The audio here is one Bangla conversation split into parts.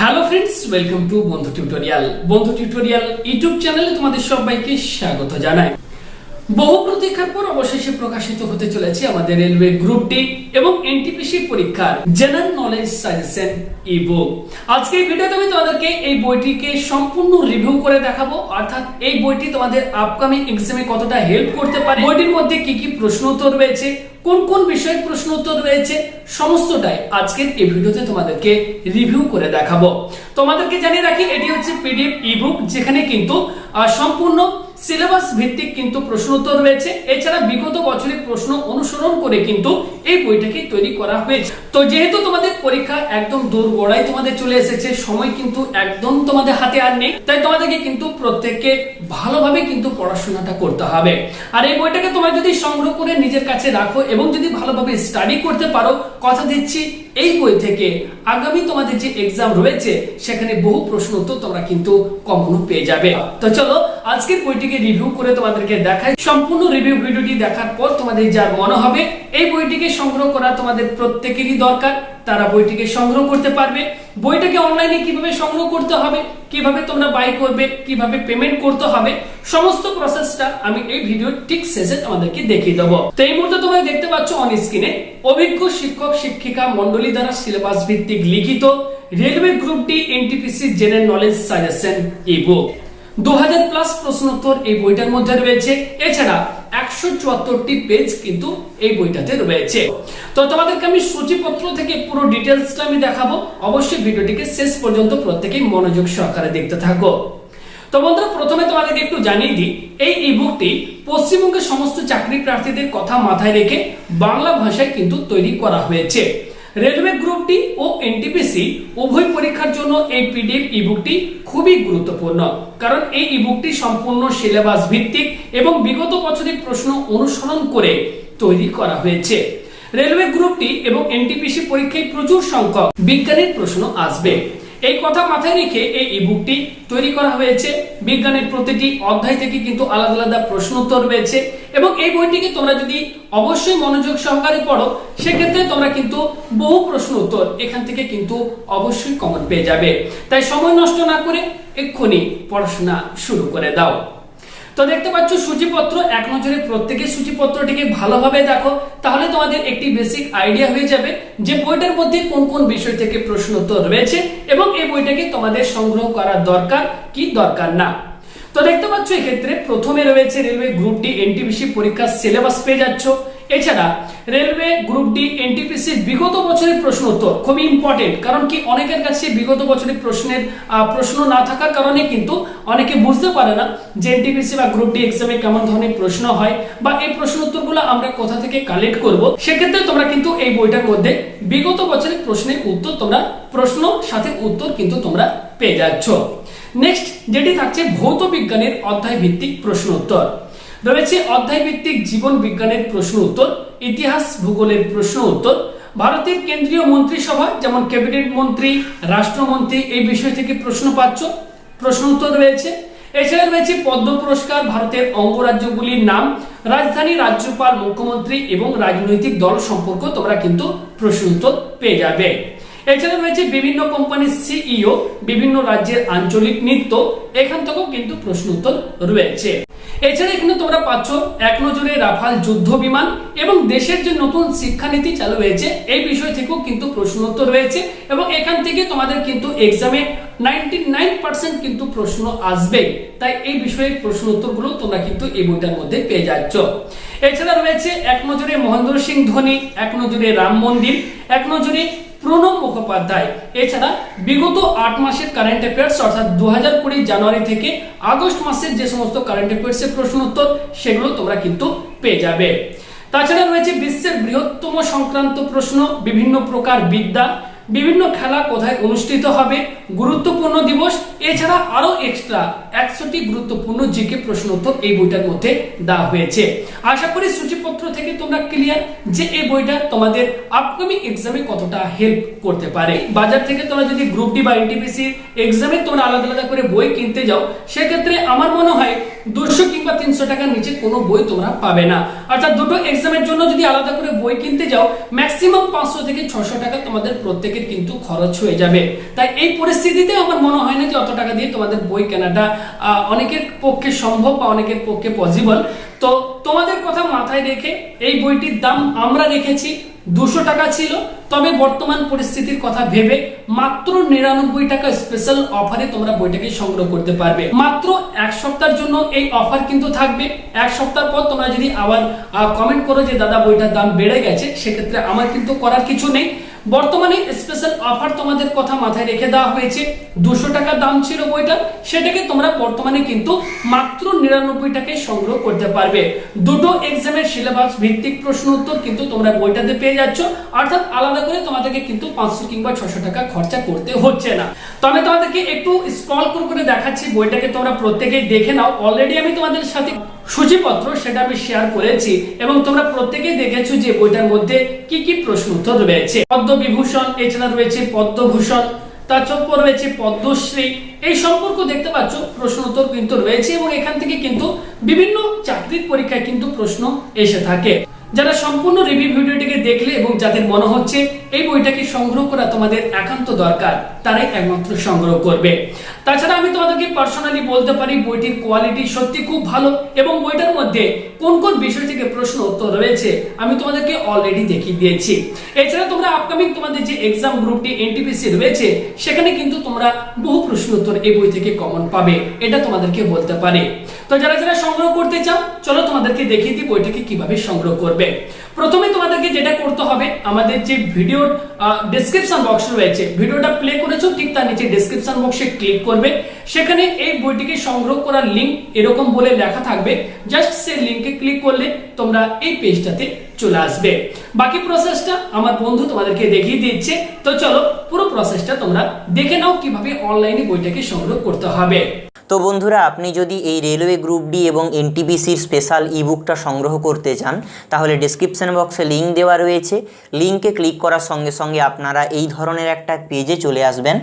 হ্যালো ফ্রেন্ডস, ওয়েলকাম টু বন্ধু টিউটোরিয়াল। বন্ধু টিউটোরিয়াল ইউটিউব চ্যানেলে তোমাদের সবাইকে স্বাগত জানাই। বহু প্রতীক্ষার পর অবশেষে প্রকাশিত হতে চলেছে আমাদের রেলওয়ে গ্রুপ ডি এবং এনটিপিসি পরীক্ষার জেনারেল নলেজ সাজেশন ই-বুক। আজকে এই ভিডিওতে আমি তোমাদেরকে এই বইটিকে সম্পূর্ণ রিভিউ করে দেখাবো, অর্থাৎ এই বইটি তোমাদের আপকামিং এক্সামে কতটা হেল্প করতে পারে, বইটির মধ্যে কি কি প্রশ্ন উত্তর রয়েছে, কোন কোন বিষয়ের প্রশ্ন উত্তর রয়েছে, সমস্তটাই আজকের এই ভিডিওতে তোমাদেরকে রিভিউ করে দেখাবো। তোমাদেরকে জানিয়ে রাখি, এটি হচ্ছে পিডিএফ ই-বুক, যেখানে কিন্তু সম্পূর্ণ সিলেবাস ভিত্তিক কিন্তু প্রশ্ন উত্তর রয়েছে। এছাড়া বিগত বছরের প্রশ্ন অনুসরণ করে কিন্তু এই বইটাকে তৈরি করা হয়েছে। তো যেহেতু তোমাদের পরীক্ষা একদম দোরগোড়ায় তোমাদের চলে এসেছে, সময় কিন্তু একদম তোমাদের হাতে আর নেই, তাই তোমাদেরকে কিন্তু প্রত্যেককে ভালোভাবে কিন্তু পড়াশোনাটা করতে হবে। আর এই বইটাকে তোমরা যদি সংগ্রহ করে নিজের কাছে রাখো এবং যদি ভালোভাবে স্টাডি করতে পারো, কথা দিচ্ছি এই বই থেকে আগামী তোমাদের যে এক্সাম রয়েছে সেখানে বহু প্রশ্ন উত্তর তোমরা কিন্তু কমন পেয়ে যাবে। তো চলো আজকের বইটিকে রিভিউ করে তোমাদেরকে দেখাই। সম্পূর্ণ রিভিউ ভিডিওটি দেখার পর তোমাদের যার মনে হবে এই বইটিকে সংগ্রহ করা তোমাদের প্রত্যেকেরই দরকার, তারা বইটিকে সংগ্রহ করতে পারবে। বইটাকে অনলাইনে কিভাবে সংগ্রহ করতে হবে, কিভাবে তোমরা বাই করবে, কিভাবে পেমেন্ট করতে হবে, সমস্ত প্রসেসটা আমি এই ভিডিওর ঠিক শেষে তোমাদেরকে দেখিয়ে দেবো। তো এই মুহূর্তে তোমরা দেখতে পাচ্ছ অন স্ক্রিনে অভিজ্ঞ শিক্ষক শিক্ষিকা মন্ডলী দ্বারা সিলেবাস ভিত্তিক লিখিত railway group D NTPC general knowledge suggestion ebook. 2000 plus প্রশ্ন উত্তর এই বইটার মধ্যে রয়েছে। এছাড়া 174টি পেজ কিন্তু এই বইটাতে রয়েছে। তো তোমাদেরকে আমি সূচিপত্র থেকে পুরো ডিটেলসটা আমি দেখাবো, অবশ্যই ভিডিওটিকে শেষ পর্যন্ত প্রত্যেকেই মনোযোগ সহকারে দেখতে থাকো। তো বন্ধুরা, প্রথমে তোমাদেরকে একটু জানিয়ে দিই, এই ই-বুকটি পশ্চিমবঙ্গের সমস্ত চাকরি প্রার্থীদের কথা মাথায় রেখে বাংলা ভাষায় কিন্তু তৈরি করা হয়েছে। রেলওয়ে গ্রুপ ডি ও এনটিপিসি উভয় পরীক্ষার জন্য এই পিডিএফ ই-বুকটি খুবই গুরুত্বপূর্ণ, কারণ এই ই-বুকটি সম্পূর্ণ সিলেবাস ভিত্তিক এবং বিগত বছরের প্রশ্ন অনুসরণ করে তৈরি করা হয়েছে। রেলওয়ে গ্রুপ ডি এবং এনটিপিসি পরীক্ষায় প্রচুর সংখ্যক বিজ্ঞানের প্রশ্ন আসবে, এই কথা মাথায় রেখে এই ই-বুকটি তৈরি করা হয়েছে। বিজ্ঞানের প্রতিটি অধ্যায় থেকে কিন্তু আলাদা আলাদা প্রশ্ন উত্তর রয়েছে এবং এই বইটিকে তোমরা যদি অবশ্যই মনোযোগ সহকারে পড়ো, সেক্ষেত্রে তোমরা কিন্তু বহু প্রশ্ন উত্তর এখান থেকে কিন্তু অবশ্যই কমন পেয়ে যাবে। তাই সময় নষ্ট না করে এক্ষুনি পড়াশোনা শুরু করে দাও। তো দেখতে পাচ্ছ সূচিপত্র, এক নজরে প্রত্যেকে সূচিপত্রটিকে ভালোভাবে দেখো, তাহলে তোমাদের একটি বেসিক আইডিয়া হয়ে যাবে যে বইটার মধ্যে কোন কোন বিষয় থেকে প্রশ্ন উত্তর রয়েছে এবং এই বইটাকে তোমাদের সংগ্রহ করা দরকার কি দরকার না। তো দেখতে পাচ্ছ এক্ষেত্রে প্রথমে রয়েছে রেলওয়ে গ্রুপ ডি এনটিপিসি পরীক্ষার সিলেবাস পেয়ে যাচ্ছ। এছাড়া রেলওয়ে গ্রুপ ডি এনটিপিসি বিগত বছরের প্রশ্ন উত্তর খুবই ইম্পর্টেন্ট, কারণ কি অনেকের কাছে বিগত বছরের প্রশ্ন না থাকার কারণে কিন্তু অনেকে বুঝতে পারে না যে এনটিপিসি বা গ্রুপ ডি এক্সামে কেমন ধরনের প্রশ্ন হয় বা এই প্রশ্ন উত্তরগুলো আমরা কোথা থেকে কালেক্ট করব। সেক্ষেত্রে তোমরা কিন্তু এই বইটার মধ্যে বিগত বছরের প্রশ্নের উত্তর তোমরা প্রশ্ন সাথে উত্তর কিন্তু তোমরা পেয়ে যাচ্ছ। নেক্সট যেটি থাকছে ভৌত বিজ্ঞানের অধ্যায় ভিত্তিক প্রশ্ন উত্তর রয়েছে, অধ্যায় ভিত্তিক জীবন বিজ্ঞানের প্রশ্ন উত্তর, ইতিহাস ভূগোলের প্রশ্ন উত্তর, ভারতের কেন্দ্রীয় মন্ত্রিসভা যেমন ক্যাবিনেট মন্ত্রী, রাষ্ট্রমন্ত্রী এই বিষয় থেকে প্রশ্ন উত্তর রয়েছে। এছাড়া রয়েছে পদ্ম পুরস্কার, ভারতের অঙ্গরাজ্যগুলির নাম, রাজধানী, রাজ্যপাল, মুখ্যমন্ত্রী এবং রাজনৈতিক দল সম্পর্ক তোমরা কিন্তু প্রশ্ন উত্তর পেয়ে যাবে। এছাড়া রয়েছে বিভিন্ন কোম্পানির সিইও, বিভিন্ন রাজ্যের আঞ্চলিক নৃত্য, এখান থেকেও কিন্তু প্রশ্ন উত্তর রয়েছে। এছাড়া এখানে তোমরা পাচ্ছ এক নজরে রাফাল যুদ্ধ বিমান এবং দেশের যে নতুন শিক্ষানীতি চালু হয়েছে এই বিষয় থেকেও কিন্তু প্রশ্ন উত্তর রয়েছে এবং এখান থেকে তোমাদের কিন্তু এক্সামে 99% কিন্তু প্রশ্ন আসবে। তাই এই বিষয়ের প্রশ্ন উত্তরগুলো তোমরা কিন্তু এই বইটার মধ্যে পেয়ে যাচ্ছ। এছাড়া রয়েছে এক নজরে মহেন্দ্র সিং ধোনি, এক নজরে রাম মন্দির, এক নজরে প্রণব মুখোপাধ্যায়। এছাড়া বিগত 8 মাসের কারেন্ট অ্যাফেয়ার্স অর্থাৎ 2020 জানুয়ারি থেকে আগস্ট মাসের যে সমস্ত কারেন্ট অ্যাফেয়ার্সের প্রশ্ন উত্তর সেগুলো তোমরা কিন্তু পেয়ে যাবে। তাছাড়া রয়েছে বিশ্বের বৃহত্তম সংক্রান্ত প্রশ্ন, বিভিন্ন প্রকার বিদ্যা, বিভিন্ন খেলা কোথায় অনুষ্ঠিত হবে, গুরুত্বপূর্ণ দিবস, এছাড়া আরো এক্সট্রা 100টি গুরুত্বপূর্ণ জিকে প্রশ্ন উত্তর এই বইটার মধ্যে দেওয়া হয়েছে। আশা করি সূচিপত্র থেকে তোমরা ক্লিয়ার যে এই বইটা তোমাদের আপকামিং এক্সামে কতটা হেল্প করতে পারে। বাজার থেকে তোমরা যদি গ্রুপ ডি বা এনটিপিসি এক্সামে তোমরা আলাদা আলাদা করে বই কিনতে যাও, সেক্ষেত্রে আমার মনে হয় 200 কিংবা 300 টাকার নিচে কোনো বই তোমরা পাবে না। অর্থাৎ দুটো এক্সামের জন্য যদি আলাদা করে বই কিনতে যাও ম্যাক্সিমাম 500 থেকে 600 টাকা তোমাদের প্রত্যেকের কিন্তু খরচ হয়ে যাবে। তাই এই পরিস্থিতিতে আমার মনে হয় না যে অত টাকা দিয়ে তোমাদের বই কেনাটা অনেকের পক্ষে সম্ভব বা অনেকের পক্ষে পসিবল। তো তোমাদের কথা মাথায় রেখে এই বইটির দাম আমরা রেখেছি 200 টাকা ছিল, তবে বর্তমান পরিস্থিতির কথা ভেবে মাত্র 99 টাকা স্পেশাল অফারে তোমরা বইটাকে সংগ্রহ করতে পারবে। মাত্র এক সপ্তাহের জন্য এই অফার কিন্তু থাকবে। এক সপ্তাহ পর তোমরা যদি আবার কমেন্ট করো যে দাদা বইটার দাম বেড়ে গেছে, সেক্ষেত্রে আমার কিন্তু করার কিছু নেই। বর্তমানে স্পেশাল অফার তোমাদের কথা মাথায় রেখে দেওয়া হয়েছে। 200 টাকা দাম ছিল বইটার, সেটাকে তোমরা বর্তমানে কিন্তু মাত্র 99 টাকায় সংগ্রহ করতে পারবে। দুটো এক্সামের সিলেবাস ভিত্তিক প্রশ্ন উত্তর কিন্তু তোমরা বইটাতে পেয়ে যাচ্ছ, অর্থাৎ আলাদা করে তোমাদেরকে কিন্তু 500 কিংবা 600 টাকা খরচা করতে হচ্ছে না। তো আমি তোমাদেরকে একটু স্ক্রল করে দেখাচ্ছি, বইটাকে তোমরা প্রত্যেকেই দেখে নাও। অলরেডি আমি তোমাদের সাথে সূচিপত্র সেটা আমি শেয়ার করেছি এবং তোমরা প্রত্যেকেই দেখেছো যে বইটার মধ্যে কি কি প্রশ্ন উত্তর রয়েছে। পদ্মবিভূষণ, এছাড়া রয়েছে পদ্মভূষণ, তারপর রয়েছে পদ্মশ্রী, এই সম্পর্ক দেখতে পাচ্ছ প্রশ্ন উত্তর কিন্তু রয়েছে এবং এখান থেকে কিন্তু বিভিন্ন চাকরির পরীক্ষায় কিন্তু প্রশ্ন এসে থাকে। যারা সম্পূর্ণ রিভিউ ভিডিওটিকে দেখলে এবং যাদের মনে হচ্ছে এই বইটাকে সংগ্রহ করা তোমাদের একান্ত দরকার, তারাই একমাত্র সংগ্রহ করবে। তাছাড়া আমি তোমাদেরকে পার্সোনালি বলতে পারি বইটির কোয়ালিটি সত্যি খুব ভালো এবং বইটার মধ্যে কোন কোন বিষয় থেকে প্রশ্ন উত্তর রয়েছে আমি তোমাদেরকে অলরেডি দেখিয়ে দিয়েছি। এছাড়া তোমরা আপকামিং তোমাদের যে এক্সাম গ্রুপটি এনটিপিসি রয়েছে, সেখানে কিন্তু তোমরা বহু প্রশ্ন উত্তর এই বই থেকে কমন পাবে, এটা তোমাদেরকে বলতে পারি। তো যারা যারা সংগ্রহ করতে চাও, চলো তোমাদেরকে দেখিয়ে দিই বইটাকে কিভাবে সংগ্রহ করবে। প্রথমে তোমাদেরকে যেটা করতে হবে, আমাদের যে ভিডিওর ডেসক্রিপশন বক্স রয়েছে, ভিডিওটা প্লে করেছো ঠিক তার নিচে ডেসক্রিপশন বক্সে ক্লিক করবে। সেখানে এই বইটিকে সংগ্রহ করার লিংক এরকম বলে লেখা থাকবে, জাস্ট সেই লিংকে ক্লিক করলে তোমরা এই পেজটাতে চলে আসবে। বাকি প্রসেসটা আমার বন্ধু তোমাদেরকে দেখিয়ে দিচ্ছে। তো চলো পুরো প্রসেসটা তোমরা দেখে নাও কিভাবে অনলাইনে বইটাকে সংগ্রহ করতে হবে। তো বন্ধুরা, আপনি যদি এই রেলওয়ে গ্রুপ ডি এবং এনটিপিসির স্পেশাল ইবুকটা সংগ্রহ করতে চান, তাহলে ডেসক্রিপশন বক্সে লিঙ্ক দেওয়া রয়েছে। লিঙ্কে ক্লিক করার সঙ্গে সঙ্গে আপনারা এই ধরনের একটা পেজে চলে আসবেন,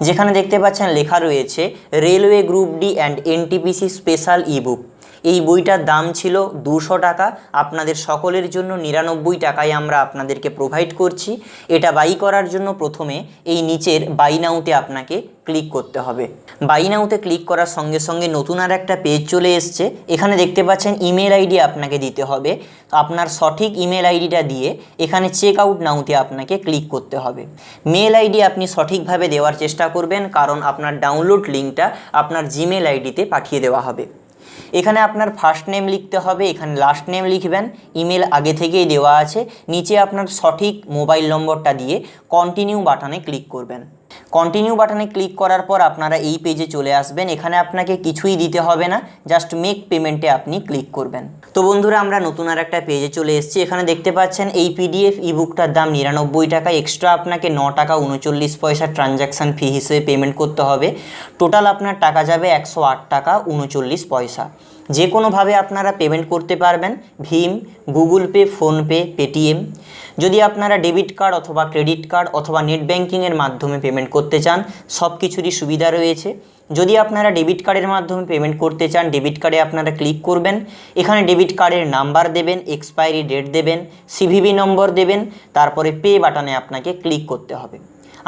যেখানে দেখতে পাচ্ছেন লেখা রয়েছে railway group D and NTPC special ebook. এই বইটার দাম ছিল 200 টাকা, আপনাদের সকলের জন্য 99 টাকায় আমরা আপনাদেরকে প্রোভাইড করছি। এটা বাই করার জন্য প্রথমে এই নিচের বাই নাউতে আপনাকে ক্লিক করতে হবে। বাই নাউতে ক্লিক করার সঙ্গে সঙ্গে নতুন আর একটা পেজ চলে এসছে। এখানে দেখতে পাচ্ছেন ইমেল আইডি আপনাকে দিতে হবে। তো আপনার সঠিক ইমেল আইডিটা দিয়ে এখানে চেক আউট নাউতে আপনাকে ক্লিক করতে হবে। মেল আইডি আপনি সঠিকভাবে দেওয়ার চেষ্টা করবেন, কারণ আপনার ডাউনলোড লিঙ্কটা আপনার জিমেল আইডিতে পাঠিয়ে দেওয়া হবে। এখানে আপনার ফার্স্ট নেম লিখতে হবে, এখানে লাস্ট নেম লিখবেন, ইমেল আগে থেকেই দেওয়া আছে। নিচে আপনার সঠিক মোবাইল নম্বরটা দিয়ে কন্টিনিউ বাটনে ক্লিক করবেন। কন্টিনিউ বাটনে ক্লিক করার পর আপনারা এই পেজে চলে আসবেন। এখানে আপনাকে কিছুই দিতে হবে না, জাস্ট মেক পেমেন্টে আপনি ক্লিক করবেন। তো বন্ধুরা, আমরা নতুন আর একটা পেজে চলে এসেছি। এখানে দেখতে পাচ্ছেন এই পিডিএফ ইবুকটার দাম 99 টাকা। এক্সট্রা আপনাকে 9 টাকা 39 পয়সা ট্রানজ্যাকশান ফি হিসেবে পেমেন্ট করতে হবে। টোটাল আপনার টাকা যাবে 108 টাকা 39 পয়সা। যে কোনোভাবে আপনারা পেমেন্ট করতে পারবেন, ভীম, গুগল পে, ফোনপে, পেটিএম। যদি আপনারা ডেবিট কার্ড অথবা ক্রেডিট কার্ড অথবা নেট ব্যাঙ্কিংয়ের মাধ্যমে পেমেন্ট করতে চান, সব কিছুরই সুবিধা রয়েছে। যদি আপনারা ডেবিট কার্ডের মাধ্যমে পেমেন্ট করতে চান, ডেবিট কার্ডে আপনারা ক্লিক করবেন। এখানে ডেবিট কার্ডের নাম্বার দেবেন, এক্সপায়ারি ডেট দেবেন, সিভিভি নম্বর দেবেন, তারপরে পে বাটনে আপনাকে ক্লিক করতে হবে।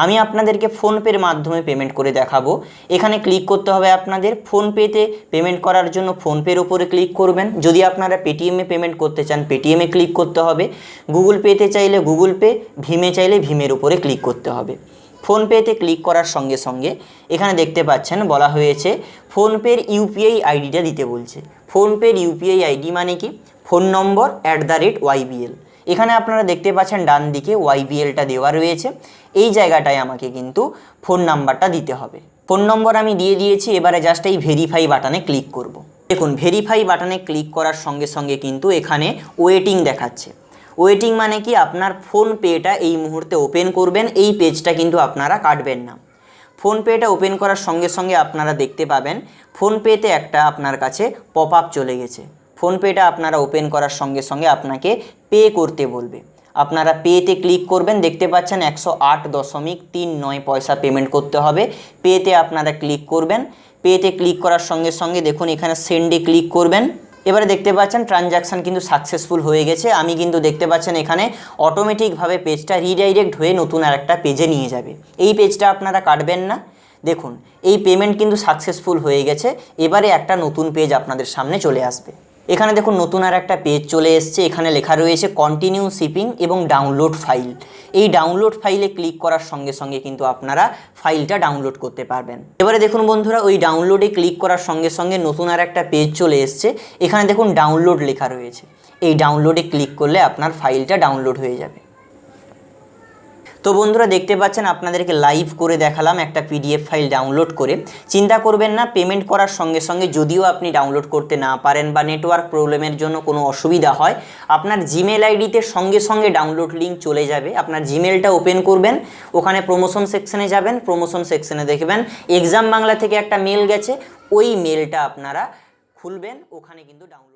আমি আপনাদেরকে ফোনপের মাধ্যমে পেমেন্ট করে দেখাবো। এখানে ক্লিক করতে হবে আপনাদের। ফোনপেতে পেমেন্ট করার জন্য ফোনপের ওপরে ক্লিক করবেন। যদি আপনারা পেটিএমে পেমেন্ট করতে চান, পেটিএমে ক্লিক করতে হবে। গুগল পেতে চাইলে গুগল পে, ভীমে চাইলে ভীমের উপরে ক্লিক করতে হবে। ফোনপেতে ক্লিক করার সঙ্গে সঙ্গে এখানে দেখতে পাচ্ছেন বলা হয়েছে ফোনপের ইউপিআই আইডিটা দিতে বলছে। ফোনপের ইউপিআই আইডি মানে কি? ফোন নম্বর @YBL। এখানে আপনারা দেখতে পাচ্ছেন ডান দিকে YBLটা দেওয়া রয়েছে। এই জায়গাটায় আমাকে কিন্তু ফোন নাম্বারটা দিতে হবে। ফোন নম্বর আমি দিয়ে দিয়েছি। এবারে জাস্ট এই ভেরিফাই বাটনে ক্লিক করব। দেখুন, ভেরিফাই বাটনে ক্লিক করার সঙ্গে সঙ্গে কিন্তু এখানে ওয়েটিং দেখাচ্ছে। ওয়েটিং মানে কি? আপনার ফোনপেটা এই মুহূর্তে ওপেন করবেন, এই পেজটা কিন্তু আপনারা কাটবেন না। ফোনপেটা ওপেন করার সঙ্গে সঙ্গে আপনারা দেখতে পাবেন ফোনপেতে একটা আপনার কাছে পপ আপ চলে গেছে। ফোনপেটা আপনারা ওপেন করার সঙ্গে সঙ্গে আপনাকে পে করতে বলবে। আপনারা পেতে ক্লিক করবেন। দেখতে পাচ্ছেন 108.39 পয়সা পেমেন্ট করতে হবে। পেতে আপনারা ক্লিক করবেন। পেতে ক্লিক করার সঙ্গে সঙ্গে দেখুন এখানে সেন্ডে ক্লিক করবেন। এবারে দেখতে পাচ্ছেন ট্রানজ্যাকশান কিন্তু সাকসেসফুল হয়ে গেছে। আমি কিন্তু দেখতে পাচ্ছেন এখানে অটোমেটিকভাবে পেজটা রিডাইরেক্ট হয়ে নতুন আর একটা পেজে নিয়ে যাবে। এই পেজটা আপনারা কাটবেন না। দেখুন এই পেমেন্ট কিন্তু সাকসেসফুল হয়ে গেছে। এবারে একটা নতুন পেজ আপনাদের সামনে চলে আসবে। এখানে দেখুন নতুন আর একটা পেজ চলে এসছে। এখানে লেখা রয়েছে কন্টিনিউ শিপিং এবং ডাউনলোড ফাইল। এই ডাউনলোড ফাইলে ক্লিক করার সঙ্গে সঙ্গে কিন্তু আপনারা ফাইলটা ডাউনলোড করতে পারবেন। এবারে দেখুন বন্ধুরা, ওই ডাউনলোডে ক্লিক করার সঙ্গে সঙ্গে নতুন আর একটা পেজ চলে এসছে। এখানে দেখুন ডাউনলোড লেখা রয়েছে। এই ডাউনলোডে ক্লিক করলে আপনার ফাইলটা ডাউনলোড হয়ে যাবে। তো বন্ধুরা দেখতে পাচ্ছেন আপনাদেরকে লাইভ করে দেখালাম একটা পিডিএফ ফাইল ডাউনলোড করে। চিন্তা করবেন না, পেমেন্ট করার সঙ্গে সঙ্গে যদিও আপনি ডাউনলোড করতে না পারেন বা নেটওয়ার্ক প্রবলেমের জন্য কোনো অসুবিধা হয়, আপনার জিমেল আইডিতে সঙ্গে সঙ্গে ডাউনলোড লিঙ্ক চলে যাবে। আপনার জিমেলটা ওপেন করবেন, ওখানে প্রমোশন সেকশনে যাবেন, প্রমোশন সেকশনে দেখবেন এক্সাম বাংলা থেকে একটা মেল গেছে, ওই মেলটা আপনারা খুলবেন, ওখানে কিন্তু ডাউনলোড